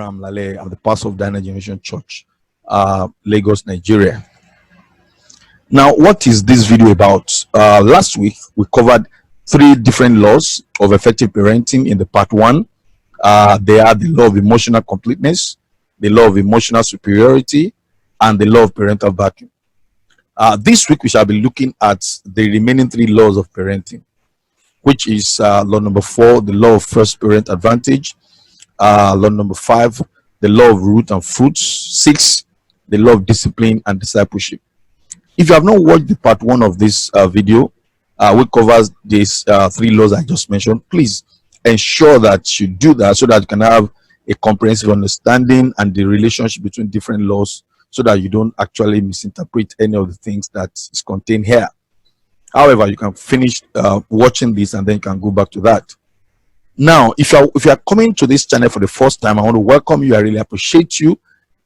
I'm Laleye. I'm the pastor of Diner Generation Church, Lagos, Nigeria. Now, what is this video about? Last week, we covered 3 different laws of effective parenting in the part 1. They are the law of emotional completeness, the law of emotional superiority, and the law of parental vacuum. This week, we shall be looking at the remaining 3 laws of parenting, which is law number 4, the law of first parent advantage, law number 5, the law of root and fruits, 6, the law of discipline and discipleship. If you have not watched the part 1 of this video, which covers these 3 laws I just mentioned, please ensure that you do that so that you can have a comprehensive understanding and the relationship between different laws, so that you don't actually misinterpret any of the things that is contained here. However, you can finish watching this and then you can go back to that. Now, if you are coming to this channel for the first time, I want to welcome you. I really appreciate you.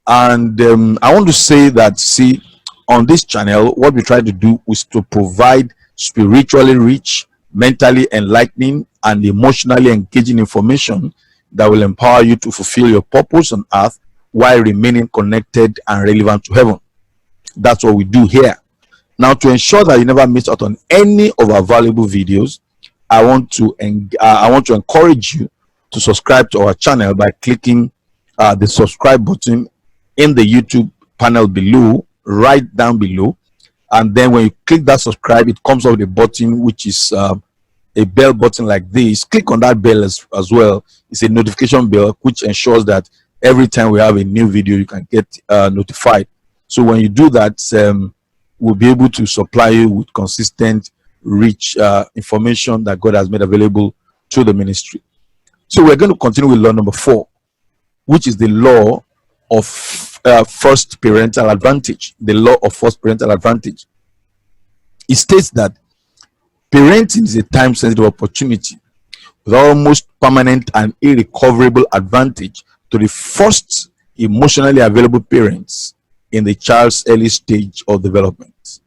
And I want to say that, see, on this channel, what we try to do is to provide spiritually rich, mentally enlightening, and emotionally engaging information that will empower you to fulfill your purpose on earth while remaining connected and relevant to heaven. That's what we do here. Now, to ensure that you never miss out on any of our valuable videos, I want to encourage you to subscribe to our channel by clicking the subscribe button in the YouTube panel below, right down below. And then when you click that subscribe, it comes up with a button which is a bell button like this. Click on that bell as well. It's a notification bell which ensures that every time we have a new video, you can get notified. So when you do that, we'll be able to supply you with consistent, rich information that God has made available to the ministry. So we're going to continue with law number 4, which is the law of first parental advantage. The law of first parental advantage. It states that parenting is a time-sensitive opportunity with almost permanent and irrecoverable advantage to the first emotionally available parents in the child's early stage of development.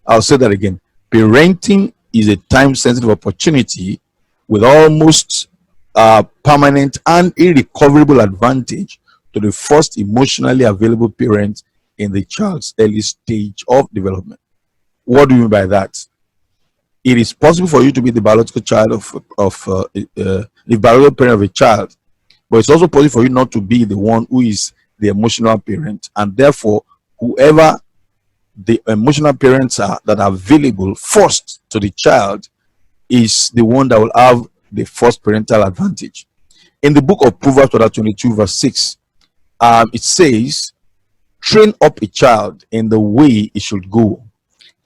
I'll say that again. Parenting is a time-sensitive opportunity with almost permanent and irrecoverable advantage to the first emotionally available parent in the child's early stage of development. What do you mean by that? It is possible for you to be the biological child the biological parent of a child, but it's also possible for you not to be the one who is the emotional parent, and therefore whoever the emotional parents are that are available first to the child is the one that will have the first parental advantage. In the book of Proverbs chapter 22 verse 6, it says, train up a child in the way he should go,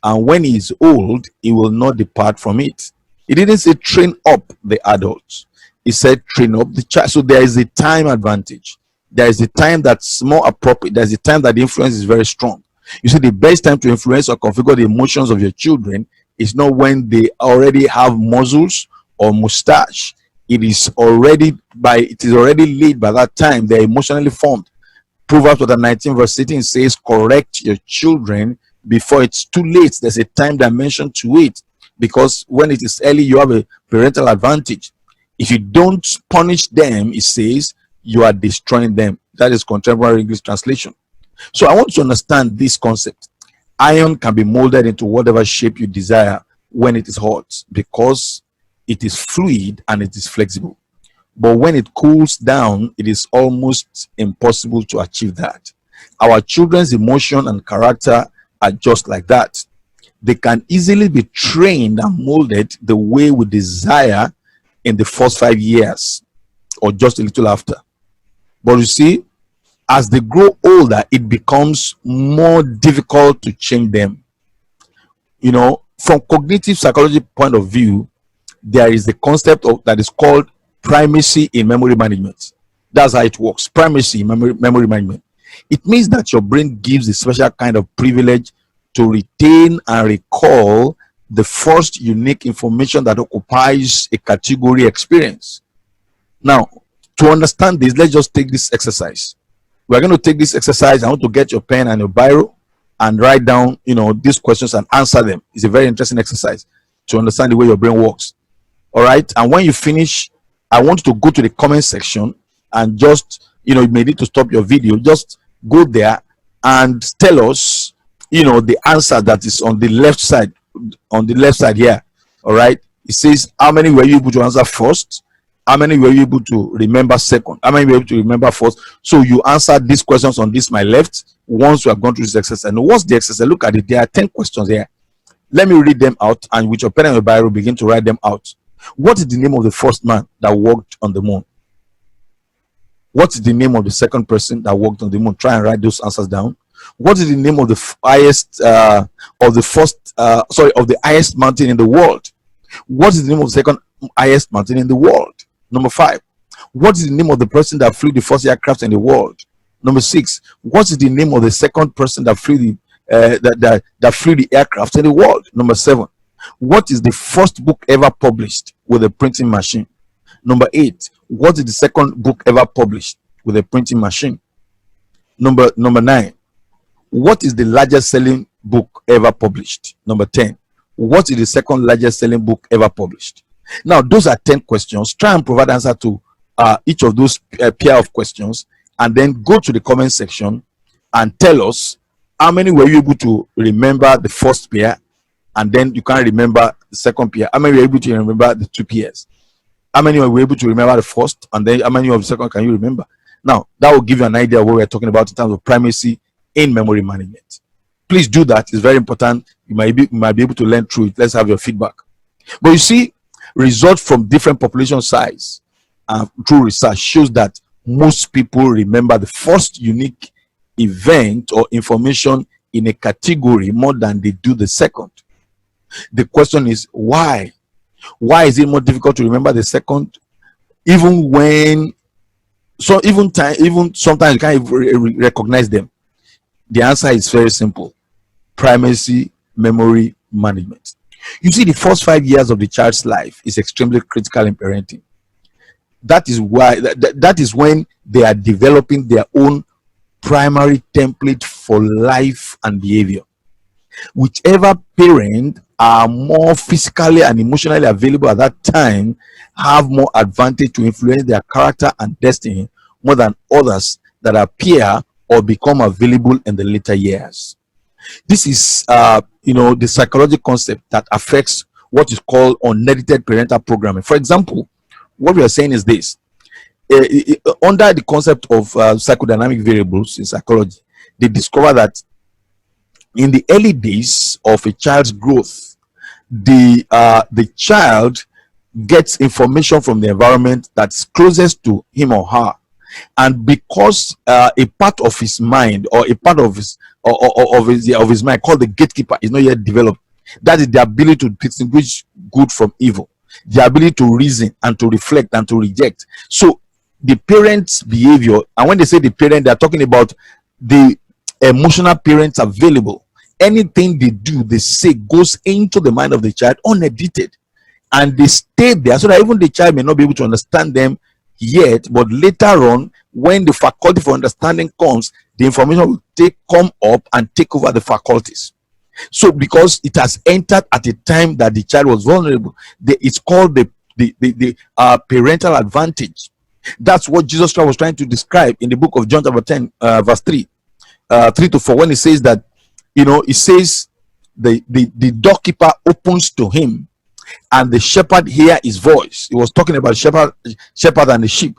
and when he is old, he will not depart from it. It didn't say train up the adults. It said train up the child. So there is a time advantage. There is a time that's more appropriate. There's a time that the influence is very strong. You see, the best time to influence or configure the emotions of your children is not when they already have muscles or mustache. It is already laid by that time. They're emotionally formed. Proverbs chapter 19 verse 18 says, correct your children before it's too late. There's a time dimension to it, because when it is early, you have a parental advantage. If you don't punish them, it says, you are destroying them. That is contemporary English translation. So I want you to understand this concept. Iron can be molded into whatever shape you desire when it is hot, because it is fluid and it is flexible. But when it cools down, it is almost impossible to achieve that. Our children's emotion and character are just like that. They can easily be trained and molded the way we desire in the first 5 years or just a little after. But you see, as they grow older, it becomes more difficult to change them. You know, from cognitive psychology point of view, there is the concept of that is called primacy in memory management. That's how it works. Primacy in memory management. It means that your brain gives a special kind of privilege to retain and recall the first unique information that occupies a category experience. Now, to understand this, let's just take this exercise. We're going to take this exercise. I want to get your pen and your biro and write down, these questions and answer them. It's a very interesting exercise to understand the way your brain works. All right. And when you finish, I want you to go to the comment section and just you may need to stop your video. Just go there and tell us, the answer that is on the left side, here. All right. It says, how many were you able to answer first? How many were you able to remember second? How many were you able to remember first? So you answer these questions on this, my left, once we have gone through this exercise. And what's the exercise? Look at it. There are 10 questions here. Let me read them out, and with your pen and your Bible, begin to write them out. What is the name of the first man that walked on the moon? What is the name of the second person that walked on the moon? Try and write those answers down. What is the name of the highest of the highest mountain in the world? What is the name of the second highest mountain in the world? Number 5. What is the name of the person that flew the first aircraft in the world? Number 6. What is the name of the second person that flew the aircraft in the world? Number 7. What is the first book ever published with a printing machine? Number 8. What is the second book ever published with a printing machine? Number 9. What is the largest selling book ever published? Number 10. What is the second largest selling book ever published? Now, those are 10 questions. Try and provide answer to each of those pair of questions, and then go to the comment section and tell us how many were you able to remember the first pair, and then you can't remember the second pair. How many were able to remember the 2 pairs? How many were able to remember the first, and then how many of the second can you remember? Now, that will give you an idea of what we're talking about in terms of primacy in memory management. Please do that. It's very important. You might be able to learn through it. Let's have your feedback. But you see, results from different population size through research shows that most people remember the first unique event or information in a category more than they do the second. The question is why? Why is it more difficult to remember the second, even sometimes you can't even recognize them? The answer is very simple: primacy memory management. You see, the first 5 years of the child's life is extremely critical in parenting. That is why that is when they are developing their own primary template for life and behavior. Whichever parent are more physically and emotionally available at that time have more advantage to influence their character and destiny more than others that appear or become available in the later years. This is the psychological concept that affects what is called unedited parental programming. For example, what we are saying is this: under the concept of psychodynamic variables in psychology, they discover that in the early days of a child's growth, the child gets information from the environment that's closest to him or her, and because a part of his mind, or a part of his mind called the gatekeeper, is not yet developed. That is the ability to distinguish good from evil, the ability to reason and to reflect and to reject. So the parent's behavior, and when they say the parent, they are talking about the emotional parents available. Anything they do, they say, goes into the mind of the child unedited, and they stay there, so that even the child may not be able to understand them yet, but later on, when the faculty for understanding comes, the information will come up and take over the faculties. So because it has entered at a time that the child was vulnerable, it's called the parental advantage. That's what Jesus Christ was trying to describe in the book of John chapter 10 verse 3 to 4, when he says that, it says the doorkeeper opens to him and the shepherd hear his voice. He was talking about shepherd and the sheep.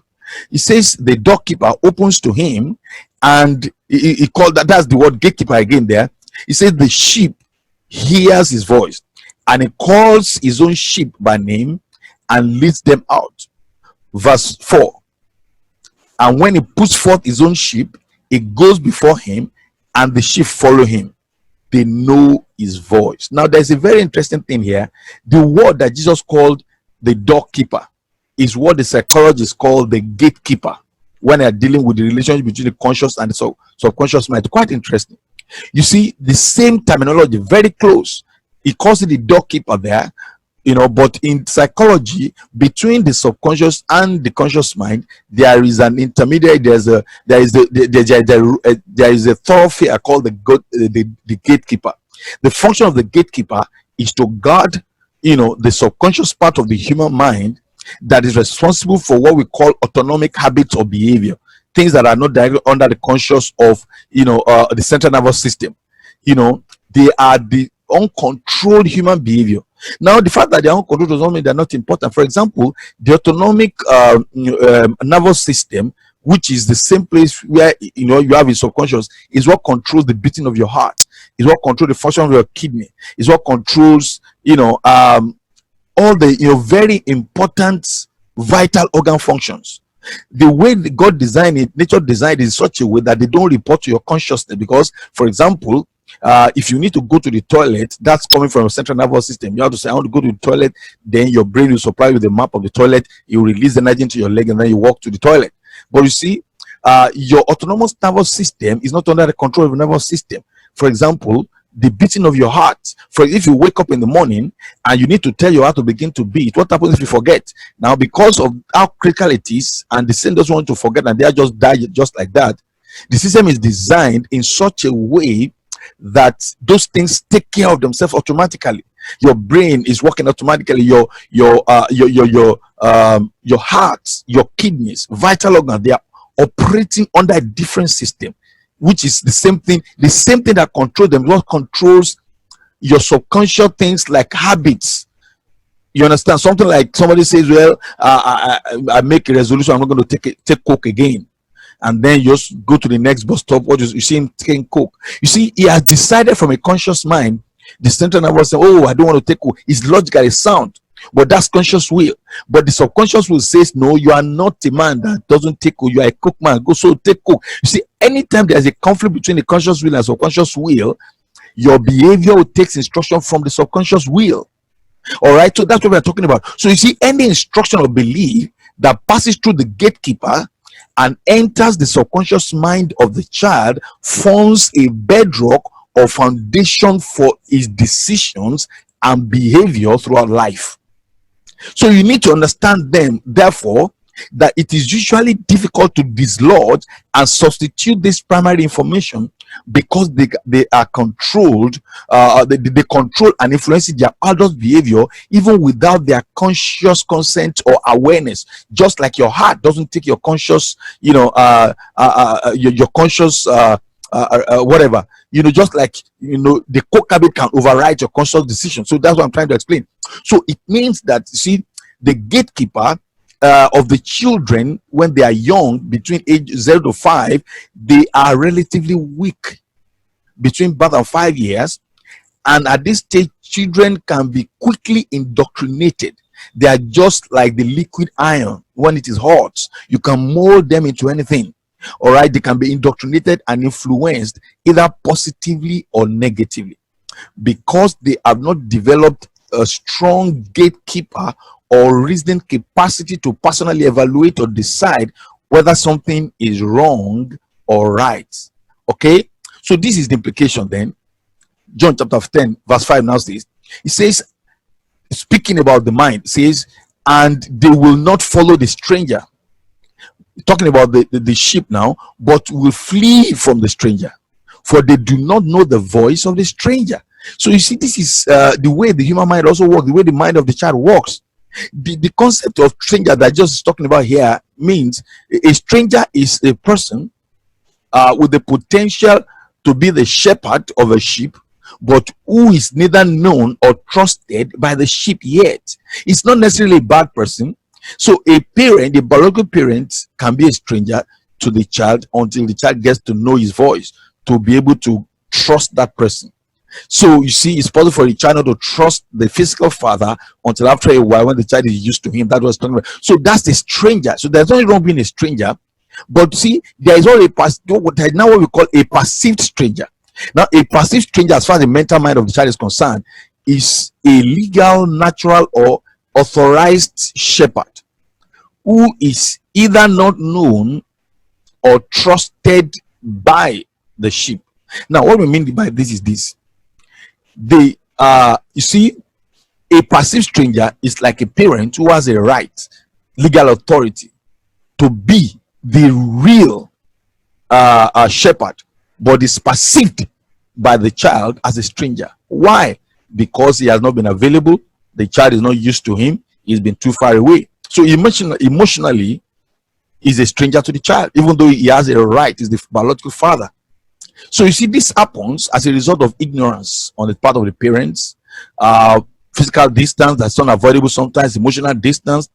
He says the doorkeeper opens to him, and he called that's the word gatekeeper again there. He says the sheep hears his voice, and he calls his own sheep by name and leads them out. Verse 4. And when he puts forth his own sheep, he goes before him, and the sheep follow him. They know his voice. Now, there's a very interesting thing here. The word that Jesus called the doorkeeper is what the psychologists call the gatekeeper when they are dealing with the relationship between the conscious and the subconscious mind. Quite interesting. You see, the same terminology, very close. He calls it the doorkeeper there, but in psychology, between the subconscious and the conscious mind, there is an intermediary. There is a thoroughfare called the gatekeeper. The function of the gatekeeper is to guard, the subconscious part of the human mind that is responsible for what we call autonomic habits or behavior. things that are not directly under the conscious of, the central nervous system. They are the uncontrolled human behavior. Now, the fact that they are uncontrolled does not mean they're not important. For example, the autonomic nervous system, which is the same place where you have your subconscious, is what controls the beating of your heart, is what controls the function of your kidney, is what controls all the very important vital organ functions. The way God designed it, nature designed it in such a way that they don't report to your consciousness. Because, for example, if you need to go to the toilet, that's coming from a central nervous system. You have to say, I want to go to the toilet. Then your brain will supply you with the map of the toilet. You release energy into your leg, and then you walk to the toilet. But you see, your autonomous nervous system is not under the control of the nervous system. For example, the beating of your heart. For if you wake up in the morning and you need to tell your heart to begin to beat, what happens if you forget? Now, because of how critical it is, and the system doesn't want to forget, and they just die just like that, the system is designed in such a way that those things take care of themselves automatically. Your brain is working automatically. Your heart, your kidneys, vital organs, they are operating under a different system, which is the same thing that controls them. What controls your subconscious things like habits? You understand? Something like somebody says, well, I make a resolution, I'm not going to take coke again. And then you just go to the next bus stop, or you see him taking coke. You see, he has decided from a conscious mind, the central nervous system, I don't want to take coke. It's logically sound, but that's conscious will. But the subconscious will says, no, you are not a man that doesn't take coke. You are a coke man. Go, so take coke. You see, anytime there's a conflict between the conscious will and subconscious will, your behavior will take instruction from the subconscious will. All right, so that's what we're talking about. So you see, any instruction or belief that passes through the gatekeeper and enters the subconscious mind of the child forms a bedrock or foundation for his decisions and behavior throughout life. So you need to understand them, therefore, that it is usually difficult to dislodge and substitute this primary information because they are controlled, they control and influence their adult behavior even without their conscious consent or awareness. Just like your heart doesn't take your conscious, your conscious whatever, just like the coke habit can override your conscious decision. So that's what I'm trying to explain. So it means that, you see, the gatekeeper of the children, when they are young, between age 0 to 5, they are relatively weak between birth and 5 years. And at this stage, children can be quickly indoctrinated. They are just like the liquid iron. When it is hot, you can mold them into anything. All right, they can be indoctrinated and influenced either positively or negatively, because they have not developed a strong gatekeeper or reasoning capacity to personally evaluate or decide whether something is wrong or right. Okay, so this is the implication then. John chapter 10 verse 5 now says, it says, speaking about the mind, says, and they will not follow the stranger. Talking about the sheep now, but will flee from the stranger, for they do not know the voice of the stranger. So you see, this is the way the human mind also works, the way the mind of the child works. The concept of stranger that just talking about here means a stranger is a person with the potential to be the shepherd of a sheep, but who is neither known or trusted by the sheep yet. It's not necessarily a bad person. So a parent, a biological parent, can be a stranger to the child until the child gets to know his voice, to be able to trust that person. So you see, it's possible for the child not to trust the physical father until after a while, when the child is used to him. That was talking about. So that's the stranger. So there's nothing wrong being a stranger, but see, there is already now what we call a perceived stranger. Now, a perceived stranger, as far as the mental mind of the child is concerned, is a legal, natural, or authorized shepherd who is either not known or trusted by the sheep. Now, what we mean by this is this: you see, a passive stranger is like a parent who has a right, legal authority, to be the real shepherd, but is perceived by the child as a stranger. Why? Because he has not been available. The child is not used to him. He's been too far away. So emotionally, is a stranger to the child, even though he has a right, is the biological father. So you see, this happens as a result of ignorance on the part of the parents, physical distance that's unavoidable sometimes, emotional distance,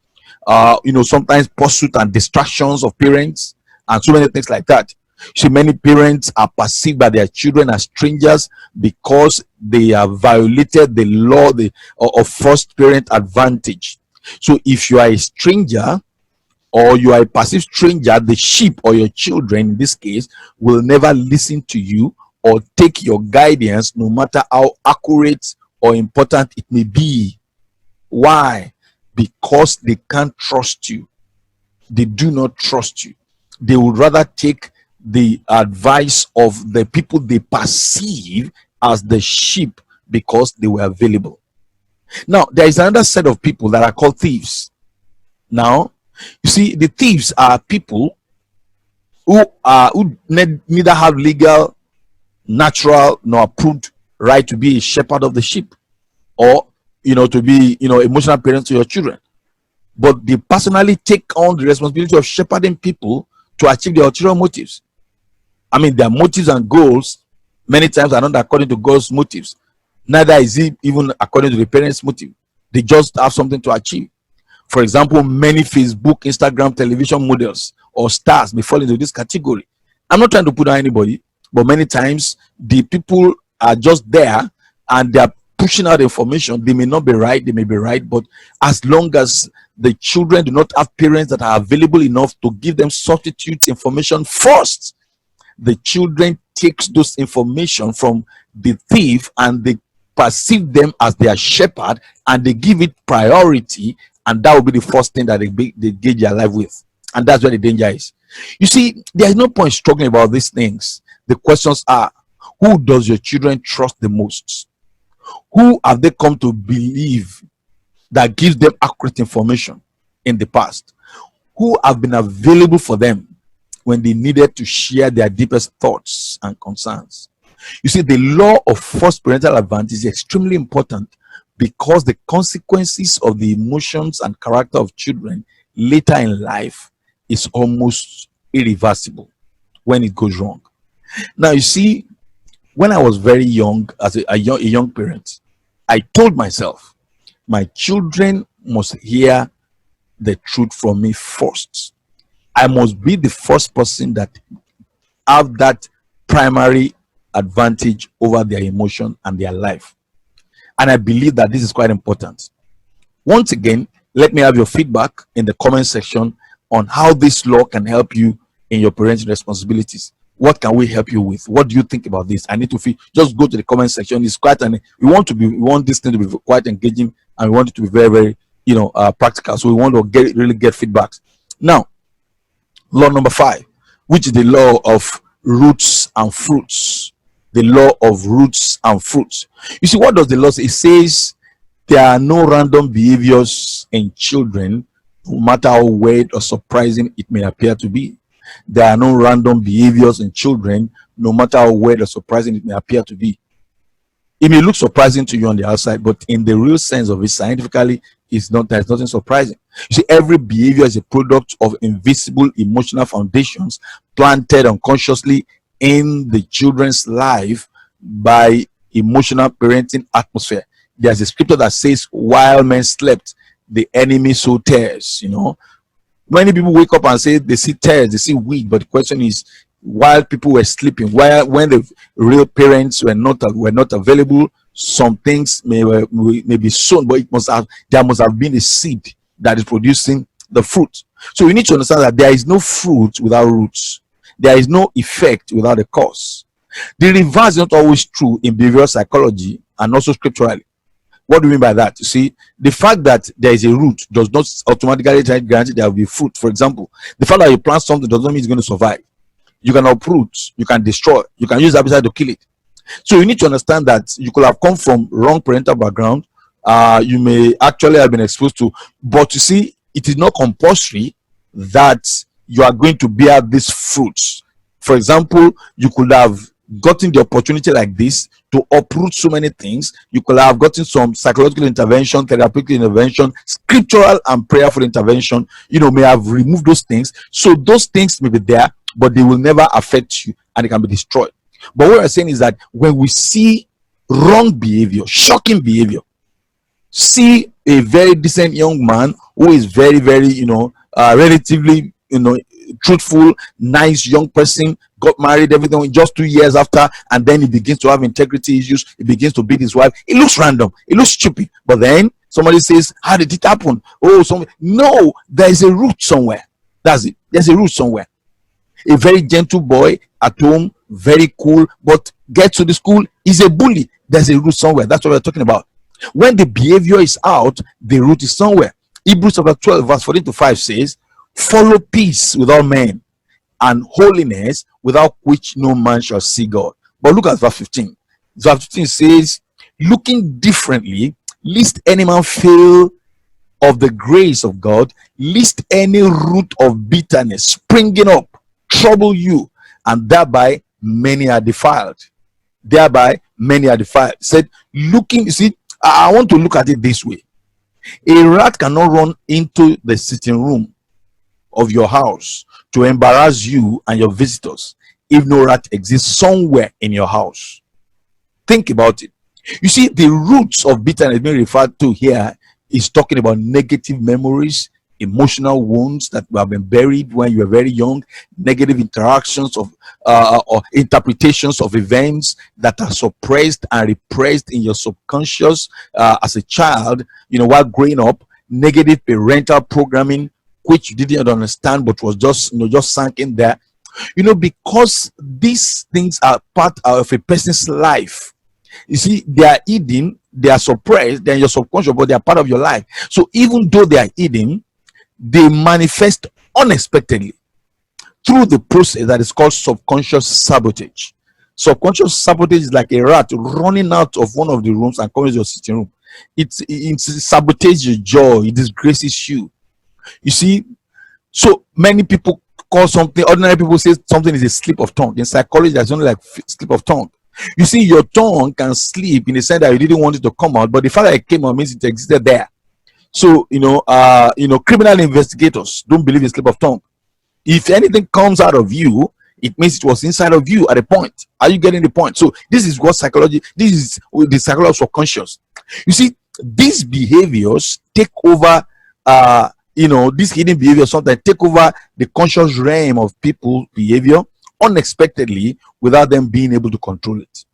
sometimes pursuit and distractions of parents, and so many things like that. See, many parents are perceived by their children as strangers because they have violated the law of first parent advantage. So if you are a stranger, or you are a perceived stranger, the sheep or your children in this case will never listen to you or take your guidance, no matter how accurate or important it may be. Why? Because they can't trust you. They do not trust you. They would rather take the advice of the people they perceive as the sheep because they were available. Now, there is another set of people that are called thieves. Now, you see, the thieves are people who neither have legal, natural, nor approved right to be a shepherd of the sheep, or to be emotional parents to your children, but they personally take on the responsibility of shepherding people to achieve their ulterior motives. I mean, their motives and goals many times are not according to God's motives, neither is it even according to the parents' motive. They just have something to achieve. For example, many Facebook, Instagram, television models or stars may fall into this category. I'm not trying to put on anybody, but many times the people are just there and they are pushing out information. They may not be right, they may be right, but as long as the children do not have parents that are available enough to give them substitute information first, the children takes those information from the thief and they perceive them as their shepherd and they give it priority, and that will be the first thing that they gauge their life with. And that's where the danger is. You see, there is no point struggling about these things. The questions are, who does your children trust the most? Who have they come to believe that gives them accurate information in the past? Who have been available for them when they needed to share their deepest thoughts and concerns? You see, the law of first parental advantage is extremely important because the consequences of the emotions and character of children later in life is almost irreversible when it goes wrong. Now, you see, when I was very young, as a young parent, I told myself, my children must hear the truth from me first. I must be the first person that have that primary advantage over their emotion and their life. And I believe that this is quite important. Once again, let me have your feedback in the comment section on how this law can help you in your parenting responsibilities. What can we help you with? What do you think about this? I need to just go to the comment section. It's quite we want this thing to be quite engaging, and we want it to be very, very practical. So we want to really get feedbacks. Now, law number 5, which is the law of roots and fruits. The law of roots and fruits. You see, what does the law say? It says there are no random behaviors in children, no matter how weird or surprising it may appear to be. There are no random behaviors in children, no matter how weird or surprising it may appear to be. It may look surprising to you on the outside, but in the real sense of it, scientifically, there's nothing surprising. You see, every behavior is a product of invisible emotional foundations planted unconsciously in the children's life by emotional parenting atmosphere. There's a scripture that says, while men slept, the enemy sowed tares. Many people wake up and say they see tares, they see wheat, but the question is, while people were sleeping, when the real parents were not available, some things may be sown, but there must have been a seed that is producing the fruit. So you need to understand that there is no fruit without roots. There is no effect without a cause. The reverse is not always true in behavioral psychology and also scripturally. What do you mean by that? You see, the fact that there is a root does not automatically guarantee there will be fruit. For example, the fact that you plant something does not mean it's going to survive. You can uproot, you can destroy, you can use herbicide to kill it. So you need to understand that you could have come from wrong parental background. You may actually have been exposed to, but you see, it is not compulsory that you are going to bear these fruits. For example, you could have gotten the opportunity like this to uproot so many things. You could have gotten some psychological intervention, therapeutic intervention, scriptural and prayerful intervention, may have removed those things. So those things may be there, but they will never affect you and they can be destroyed. But what I'm saying is that when we see wrong behavior, shocking behavior, see a very decent young man who is very, very, relatively, truthful, nice young person, got married, everything in just 2 years after, and then he begins to have integrity issues. He begins to beat his wife. It looks random, it looks stupid, but then somebody says, how did it happen? No, there is a root somewhere. That's it. There's a root somewhere. A very gentle boy at home, very cool, but gets to the school, is a bully. There's a root somewhere. That's what we're talking about. When the behavior is out, the root is somewhere. Hebrews chapter 12 verse 14 to 5 says, follow peace with all men and holiness, without which no man shall see God. But look at verse 15. Verse 15 says, looking differently, lest any man fail of the grace of God, lest any root of bitterness springing up trouble you, and thereby many are defiled. Thereby many are defiled. Said, looking, you see, I want to look at it this way. A rat cannot run into the sitting room of your house to embarrass you and your visitors if no rat exists somewhere in your house. Think about it. You see, the roots of bitterness being referred to here is talking about negative memories, emotional wounds that have been buried when you were very young, negative interactions of or interpretations of events that are suppressed and repressed in your subconscious as a child, while growing up, negative parental programming which you didn't understand but was just sank in there, because these things are part of a person's life. You see, they are hidden, they are suppressed, they're in your subconscious, but they are part of your life. So even though they are hidden, they manifest unexpectedly through the process that is called subconscious sabotage. Subconscious sabotage is like a rat running out of one of the rooms and coming to your sitting room. It sabotages your joy, it disgraces you. You see, so many people call something, ordinary people say something is a slip of tongue. In psychology, there's only like slip of tongue. You see, your tongue can slip in the sense that you didn't want it to come out, but the fact that it came out means it existed there. So, criminal investigators don't believe in slip of tongue. If anything comes out of you, it means it was inside of you at a point. Are you getting the point? So this is what psychology, this is the psychology of subconscious. You see, these behaviors take over, these hidden behaviors sometimes take over the conscious realm of people's behavior unexpectedly without them being able to control it.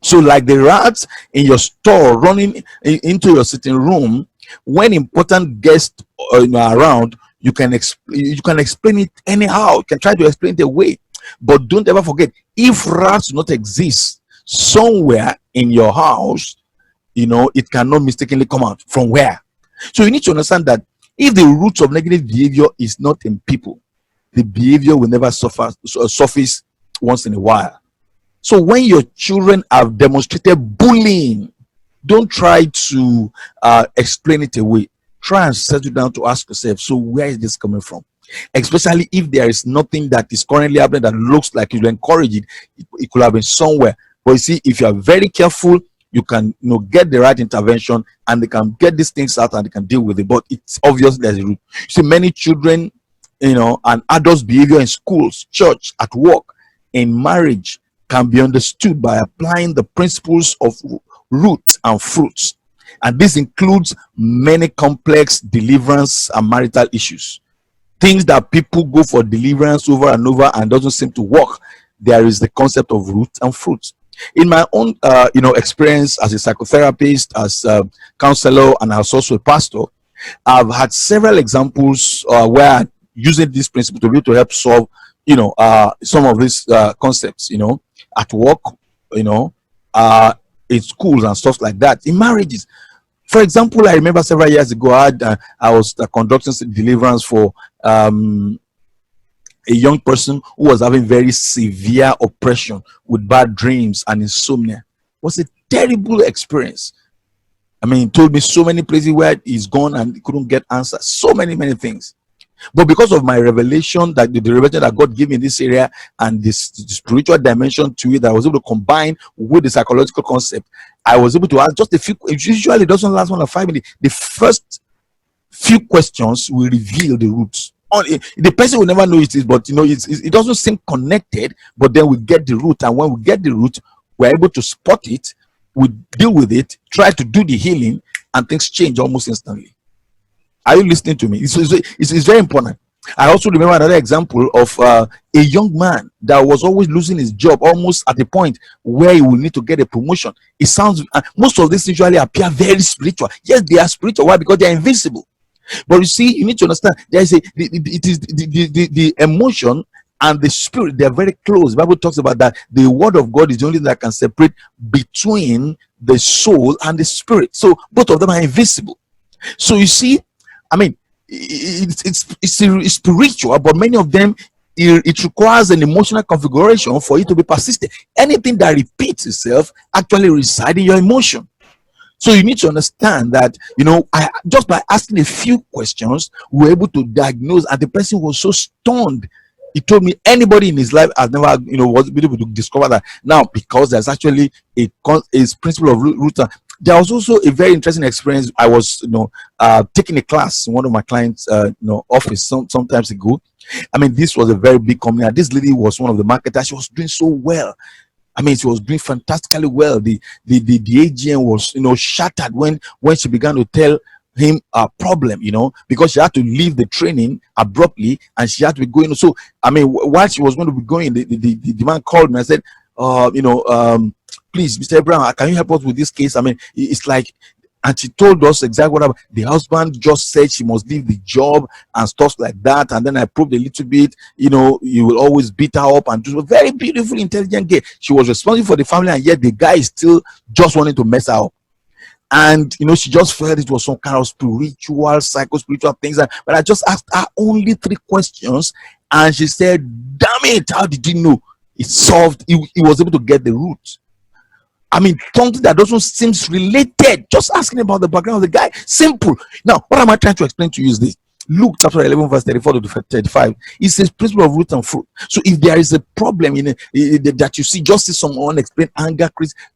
So like the rats in your store running into your sitting room, when important guests are around, you can explain it anyhow. You can try to explain it away, but don't ever forget, if rats do not exist somewhere in your house, it cannot mistakenly come out from where. So you need to understand that if the roots of negative behavior is not in people, the behavior will never surface once in a while. So when your children have demonstrated bullying, don't try to explain it away. Try and settle down to ask yourself, so where is this coming from? Especially if there is nothing that is currently happening that looks like you'll encourage it. It could have been somewhere. But you see, if you are very careful, you can get the right intervention and they can get these things out and they can deal with it. But it's obvious there's a root. You see, many children, and adults' behavior in schools, church, at work, in marriage can be understood by applying the principles of roots and fruits. And this includes many complex deliverance and marital issues. Things that people go for deliverance over and over and doesn't seem to work. There is the concept of roots and fruits. In my own experience as a psychotherapist, as a counselor, and as also a pastor, I've had several examples where using this principle to be able to help solve some of these concepts, at work, in schools and stuff like that, in marriages. For example, I remember several years ago, I was conducting deliverance for a young person who was having very severe oppression with bad dreams and insomnia. It was a terrible experience. I mean, he told me so many places where he's gone and he couldn't get answers. So many things. But because of my revelation, that the revelation that God gave me in this area, and this the spiritual dimension to it, that I was able to combine with the psychological concept, I was able to ask just a few. Usually it doesn't last more than 5 minutes. The first few questions will reveal the roots. The person will never know it is, but it doesn't seem connected. But then we get the root, and when we get the root, we're able to spot it, we deal with it, try to do the healing, and things change almost instantly. Are you listening to me? It's very important. I also remember another example of a young man that was always losing his job, almost at the point where he will need to get a promotion. It sounds, most of this usually appear very spiritual. Yes, they are spiritual. Why? Because they are invisible. But you see, you need to understand, there is the emotion and the spirit, they are very close. The Bible talks about that the word of God is the only thing that can separate between the soul and the spirit. So both of them are invisible. So you see, I mean, it's spiritual, but many of them, it requires an emotional configuration for it to be persistent. Anything that repeats itself actually resides in your emotion. So you need to understand that, just by asking a few questions, we were able to diagnose, and the person was so stunned. He told me anybody in his life has never, was able to discover that. Now, because there's actually a principle of root. There was also a very interesting experience. I was, taking a class in one of my clients' office sometimes ago. I mean, this was a very big company, and this lady was one of the marketers. She was doing so well. I mean, she was doing fantastically well. The AGM was, shattered when she began to tell him a problem, because she had to leave the training abruptly, and she had to be going. So, I mean, while she was going to be going, the man called me and said, please, Mr. Abraham, can you help us with this case? I mean, it's like, and she told us exactly what happened. The husband just said she must leave the job and stuff like that. And then I probed a little bit, you will always beat her up, and do a very beautiful, intelligent girl. She was responsible for the family, and yet the guy is still just wanting to mess her up. And she just felt it was some kind of spiritual, psycho-spiritual things. But I just asked her only 3 questions, and she said, damn it, how did you know? It solved, he was able to get the root. I mean, something that doesn't seem related. Just asking about the background of the guy. Simple. Now, what am I trying to explain to you is this. Luke chapter 11, verse 34 to 35. It says principle of root and fruit. So if there is a problem that you see, just see some unexplained anger,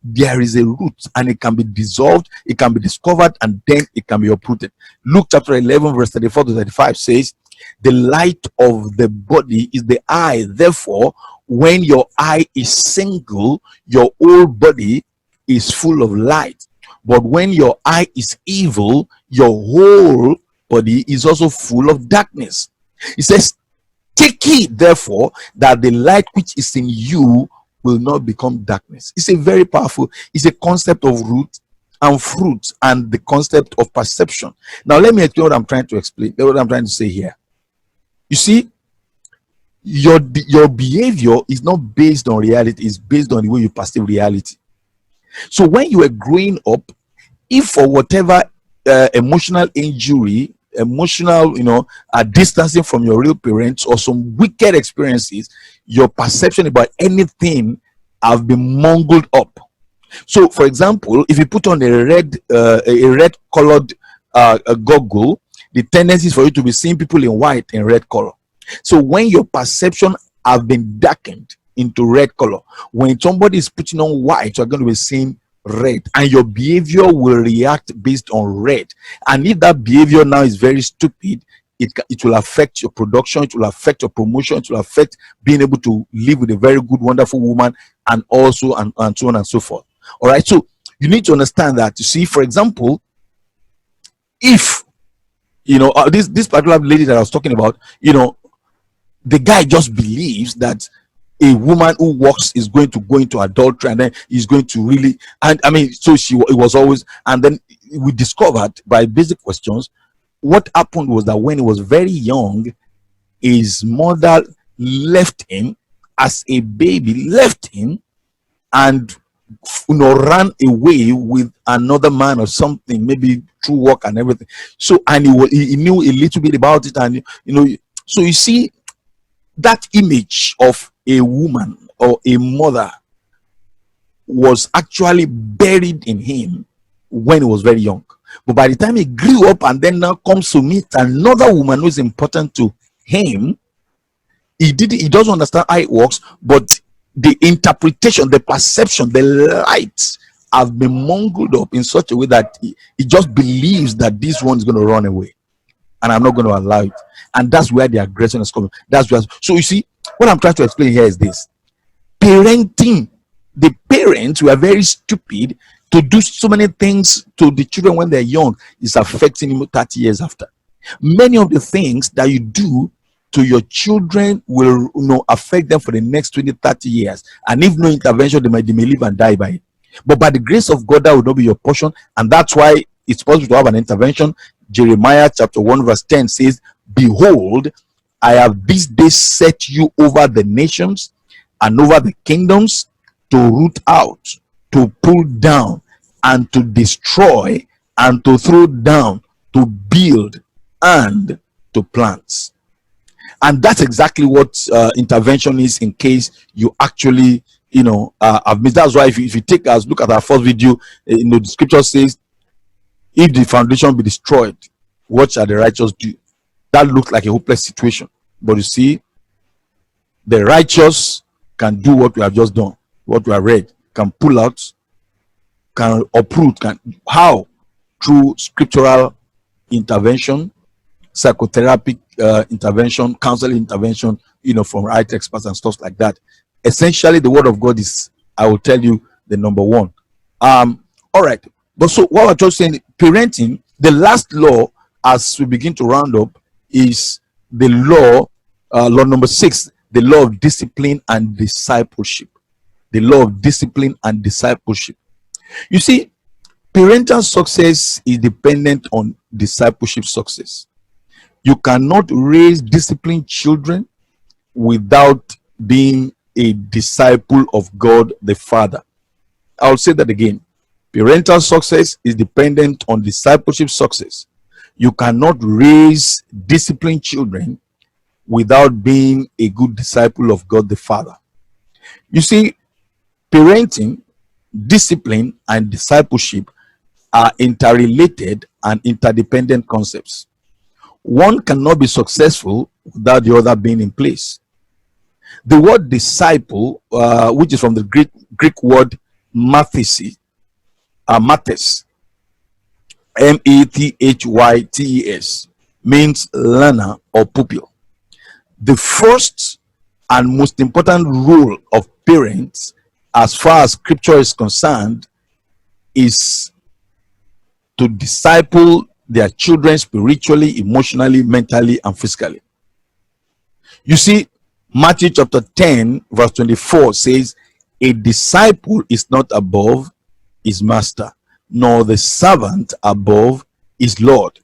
there is a root, and it can be dissolved, it can be discovered, and then it can be uprooted. Luke chapter 11, verse 34 to 35 says, the light of the body is the eye. Therefore, when your eye is single, your whole body is full of light. But when your eye is evil, your whole body is also full of darkness. It says, take heed, therefore, that the light which is in you will not become darkness. It's a very powerful, it's a concept of root and fruit, and the concept of perception. Now, let me explain what I'm trying to explain, what I'm trying to say here. You see, your behavior is not based on reality, it's based on the way you perceive reality. So when you are growing up, if for whatever emotional injury, emotional distancing from your real parents, or some wicked experiences, your perception about anything have been mungled up. So for example, if you put on a red colored goggle, the tendency is for you to be seeing people in white and red color. So when your perception have been darkened into red color, when somebody is putting on white, you're going to be seeing red, and your behavior will react based on red. And if that behavior now is very stupid, it will affect your production, it will affect your promotion, it will affect being able to live with a very good, wonderful woman, and also and so on and so forth. All right, so you need to understand that. You see, for example, if this particular lady that I was talking about, the guy just believes that a woman who walks is going to go into adultery, and then he's going to really, and I mean, so it was always, and then we discovered by basic questions what happened was that when he was very young, his mother left him as a baby, left him, and ran away with another man or something, maybe through work and everything. So, and he knew a little bit about it, and so you see, that image of a woman or a mother was actually buried in him when he was very young. But by the time he grew up and then now comes to meet another woman who is important to him. He doesn't understand how it works, but the interpretation, the perception, the light have been mungled up in such a way that he just believes that this one is going to run away, and I'm not going to allow it. And that's where the aggression is coming. So you see, what I'm trying to explain here is this: parenting. The parents were very stupid to do so many things to the children when they're young is affecting them 30 years after. Many of the things that you do to your children will affect them for the next 20-30 years, and if no intervention, they may live and die by it. But by the grace of God, that will not be your portion, and that's why it's possible to have an intervention. Jeremiah chapter 1 verse 10 says, behold, I have this day set you over the nations and over the kingdoms, to root out, to pull down, and to destroy, and to throw down, to build, and to plant. And that's exactly what intervention is, in case you actually have missed. That's why if you take us look at our first video, the scripture says, if the foundation be destroyed, what shall the righteous do? That looks like a hopeless situation, but you see, the righteous can do what we have just done, what we have read, can pull out, can uproot. How? Through scriptural intervention, psychotherapy intervention, counseling intervention, from right experts and stuff like that. Essentially, the word of God is, I will tell you, the number one. All right. But so what I'm just saying, parenting, the last law, as we begin to round up, is the law number 6, the law of discipline and discipleship. The law of discipline and discipleship. You see, parental success is dependent on discipleship success. You cannot raise disciplined children without being a disciple of God the Father. I'll say that again. Parental success is dependent on discipleship success. You cannot raise disciplined children without being a good disciple of God the Father. You see, parenting, discipline, and discipleship are interrelated and interdependent concepts. One cannot be successful without the other being in place. The word disciple, which is from the Greek word mathys, M-A-T-H-Y-T-E-S, means learner or pupil. The first and most important role of parents, as far as scripture is concerned, is to disciple their children spiritually, emotionally, mentally, and physically. You see, Matthew chapter 10 verse 24 says, a disciple is not above his master, nor the servant above his Lord.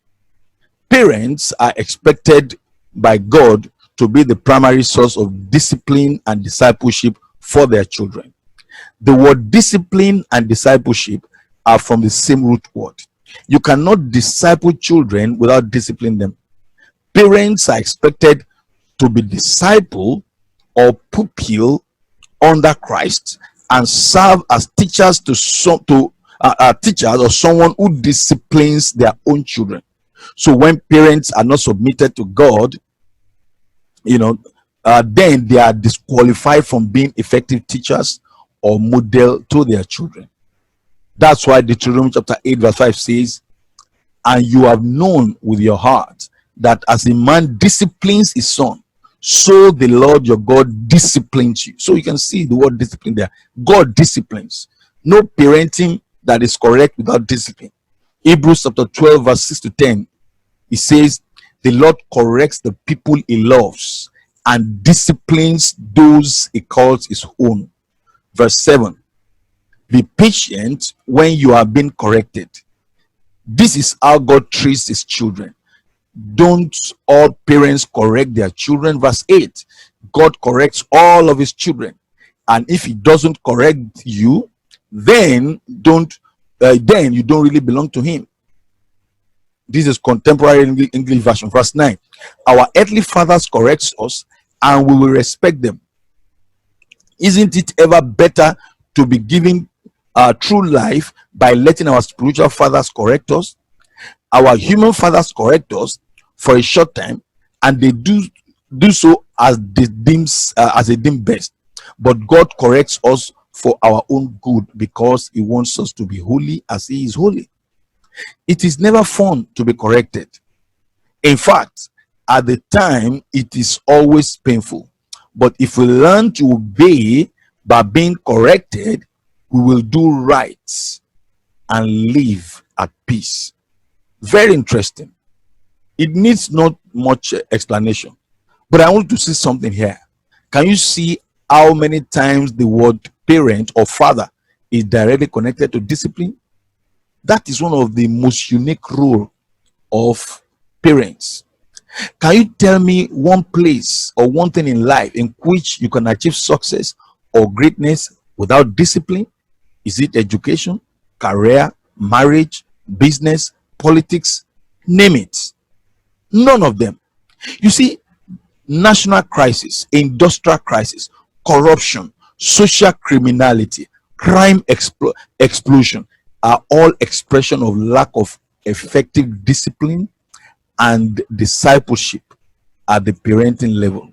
Parents are expected by God to be the primary source of discipline and discipleship for their children. The word discipline and discipleship are from the same root word. You cannot disciple children without disciplining them. Parents are expected to be disciple or pupil under Christ and serve as teachers teachers or someone who disciplines their own children. So when parents are not submitted to God, then they are disqualified from being effective teachers or model to their children. That's why Deuteronomy chapter 8 verse 5 says, and you have known with your heart that as a man disciplines his son, so the Lord your God disciplines you. So you can see the word discipline there. God disciplines. No parenting that is correct without discipline. Hebrews chapter 12 verse 6 to 10, it says, the Lord corrects the people he loves and disciplines those he calls his own. Verse 7, be patient when you are being corrected. This is how God treats his children. Don't all parents correct their children? Verse 8, God corrects all of his children, and if he doesn't correct you, then you don't really belong to him. This is contemporary English version. Verse 9, our earthly fathers correct us and we will respect them. Isn't it ever better to be given true life by letting our spiritual fathers correct us? Our human fathers correct us for a short time, and they do do so as they deem best, but God corrects us for our own good because He wants us to be holy as He is holy. It is never fun to be corrected. In fact, at the time, it is always painful. But if we learn to obey by being corrected, we will do right and live at peace. Very interesting. It needs not much explanation. But I want to see something here. Can you see how many times the word parent or father is directly connected to discipline? That is one of the most unique role of parents. Can you tell me one place or one thing in life in which you can achieve success or greatness without discipline? Is it education, career, marriage, business, politics? Name it. None of them. You see, national crisis, industrial crisis, corruption, social criminality, crime explosion are all expression of lack of effective discipline and discipleship at the parenting level.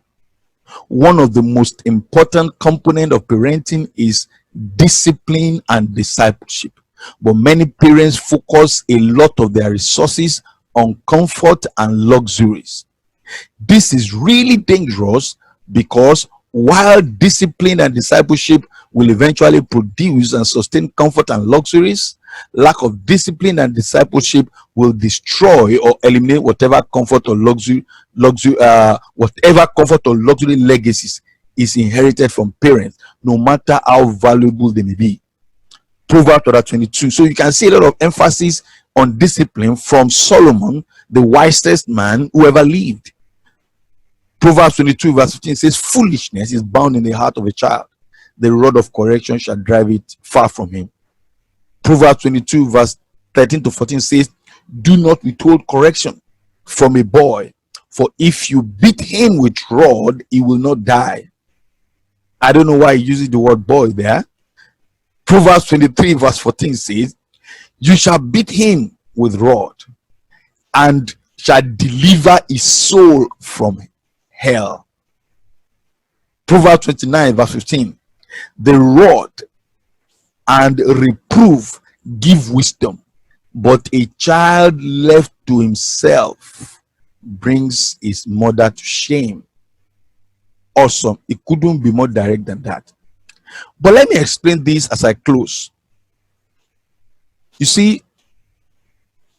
One of the most important components of parenting is discipline and discipleship. But many parents focus a lot of their resources on comfort and luxuries. This is really dangerous because while discipline and discipleship will eventually produce and sustain comfort and luxuries, lack of discipline and discipleship will destroy or eliminate whatever comfort or luxury legacies is inherited from parents, no matter how valuable they may be. Proverbs 22. So you can see a lot of emphasis on discipline from Solomon, the wisest man who ever lived. Proverbs 22 verse 15 says, foolishness is bound in the heart of a child. The rod of correction shall drive it far from him. Proverbs 22 verse 13 to 14 says, do not withhold correction from a boy, for if you beat him with rod, he will not die. I don't know why he uses the word boy there. Proverbs 23 verse 14 says, you shall beat him with rod and shall deliver his soul from hell. Proverbs 29 verse 15, the rod and reproof give wisdom, but a child left to himself brings his mother to shame. Awesome. It couldn't be more direct than that. But let me explain this as I close. You see,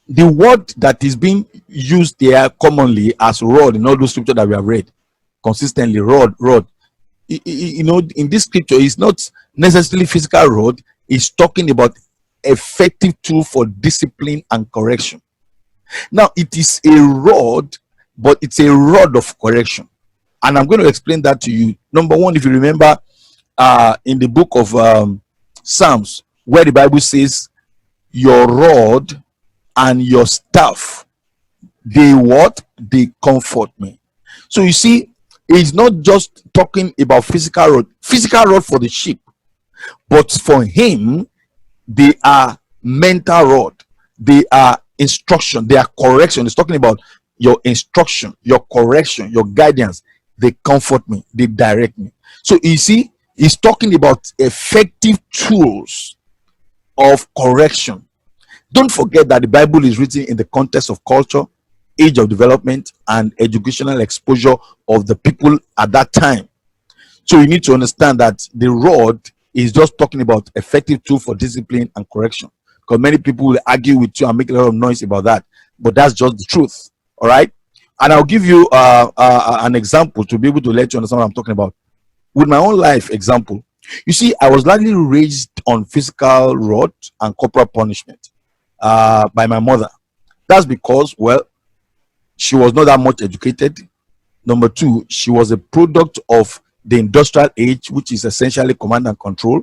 the word that is being used there commonly as rod in all those scriptures that we have read consistently, rod. You know, in this scripture, it's not necessarily physical rod. It's talking about effective tool for discipline and correction. Now, it is a rod, but it's a rod of correction. And I'm going to explain that to you. Number one, if you remember in the book of Psalms, where the Bible says, your rod and your staff, they what? They comfort me. So you see, it's not just talking about physical rod for the sheep, but for him, they are mental rod, they are instruction, they are correction. It's talking about your instruction, your correction, your guidance. They comfort me, they direct me. So you see, he's talking about effective tools of correction. Don't forget that the Bible is written in the context of culture, age of development, and educational exposure of the people at that time. So you need to understand that the rod is just talking about effective tool for discipline and correction, because many people will argue with you and make a lot of noise about that, but that's just the truth. All right, and I'll give you an example to be able to let you understand what I'm talking about with my own life example. You see, I was largely raised on physical rod and corporal punishment by my mother. That's because, well, she was not that much educated. Number two, she was a product of the industrial age, which is essentially command and control.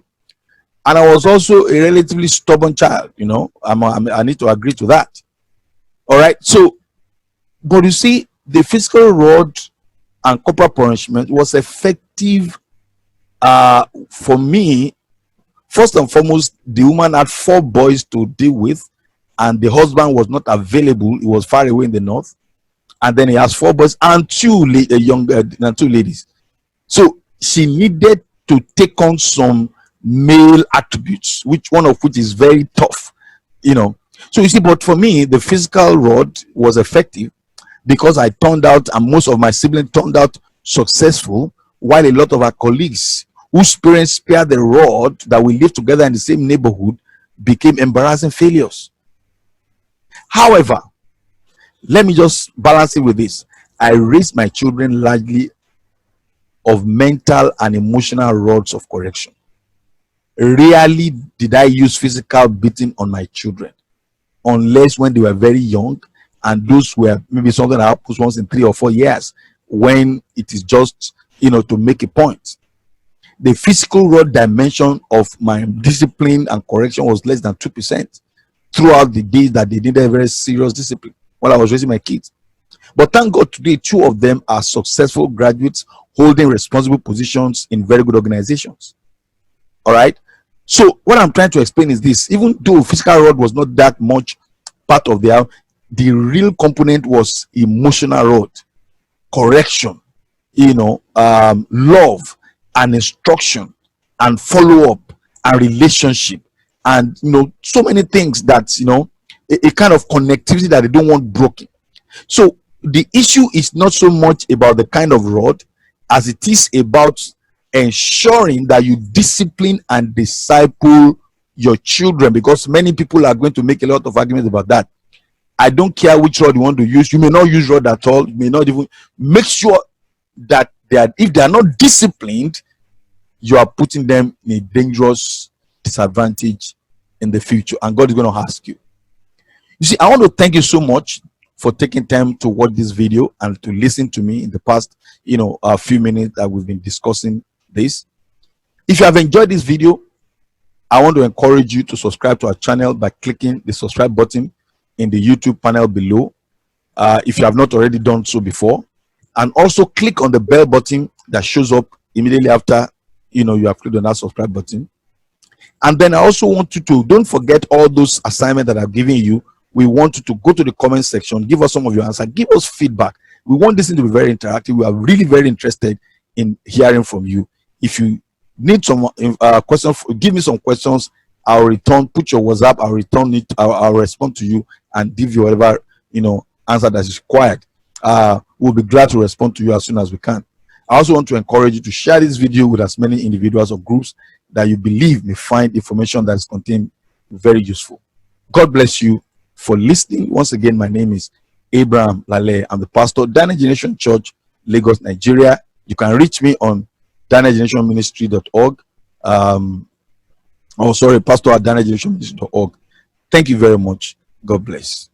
And I was also a relatively stubborn child, you know. I need to agree to that. All right. So, but you see, the physical rod and corporal punishment was effective for me. First and foremost, the woman had 4 boys to deal with, and the husband was not available. He was far away in the north. and then he has 4 boys and 2 and 2 ladies. So she needed to take on some male attributes, which one of which is very tough, you know. So you see, but for me, the physical rod was effective because I turned out, and most of my siblings turned out successful, while a lot of our colleagues whose parents spared the rod that we lived together in the same neighborhood became embarrassing failures. However, let me just balance it with this. I raised my children largely of mental and emotional rods of correction. Rarely did I use physical beating on my children, unless when they were very young, and those were maybe something that happens once in 3 or 4 years, when it is just, to make a point. The physical rod dimension of my discipline and correction was less than 2% throughout the days that they needed very serious discipline while I was raising my kids. But thank God today, 2 of them are successful graduates holding responsible positions in very good organizations. All right. So what I'm trying to explain is this: even though physical rod was not that much part of the real component was emotional rod, correction, love and instruction and follow-up and relationship, and so many things that a kind of connectivity that they don't want broken. So the issue is not so much about the kind of rod as it is about ensuring that you discipline and disciple your children, because many people are going to make a lot of arguments about that. I don't care which rod you want to use. You may not use rod at all. You may not even make sure that if they are not disciplined, you are putting them in a dangerous disadvantage in the future, and God is going to ask you. You see, I want to thank you so much for taking time to watch this video and to listen to me in the past, a few minutes that we've been discussing this. If you have enjoyed this video, I want to encourage you to subscribe to our channel by clicking the subscribe button in the YouTube panel below, if you have not already done so before, and also click on the bell button that shows up immediately after you have clicked on that subscribe button. And then I also want you to don't forget all those assignments that I've given you. We want you to go to the comment section, give us some of your answers, give us feedback. We want this thing to be very interactive. We are really very interested in hearing from you. If you need some questions, give me some questions. I'll return. Put your WhatsApp. I'll return it. I'll respond to you and give you whatever answer that is required. We'll be glad to respond to you as soon as we can. I also want to encourage you to share this video with as many individuals or groups that you believe may find information that is contained very useful. God bless you for listening. Once again, my name is Abraham Laleye. I'm the pastor of Daniel Generation Church, Lagos, Nigeria. You can reach me on danielgenerationministry.org. Pastor at danielgenerationministry.org. Thank you very much. God bless.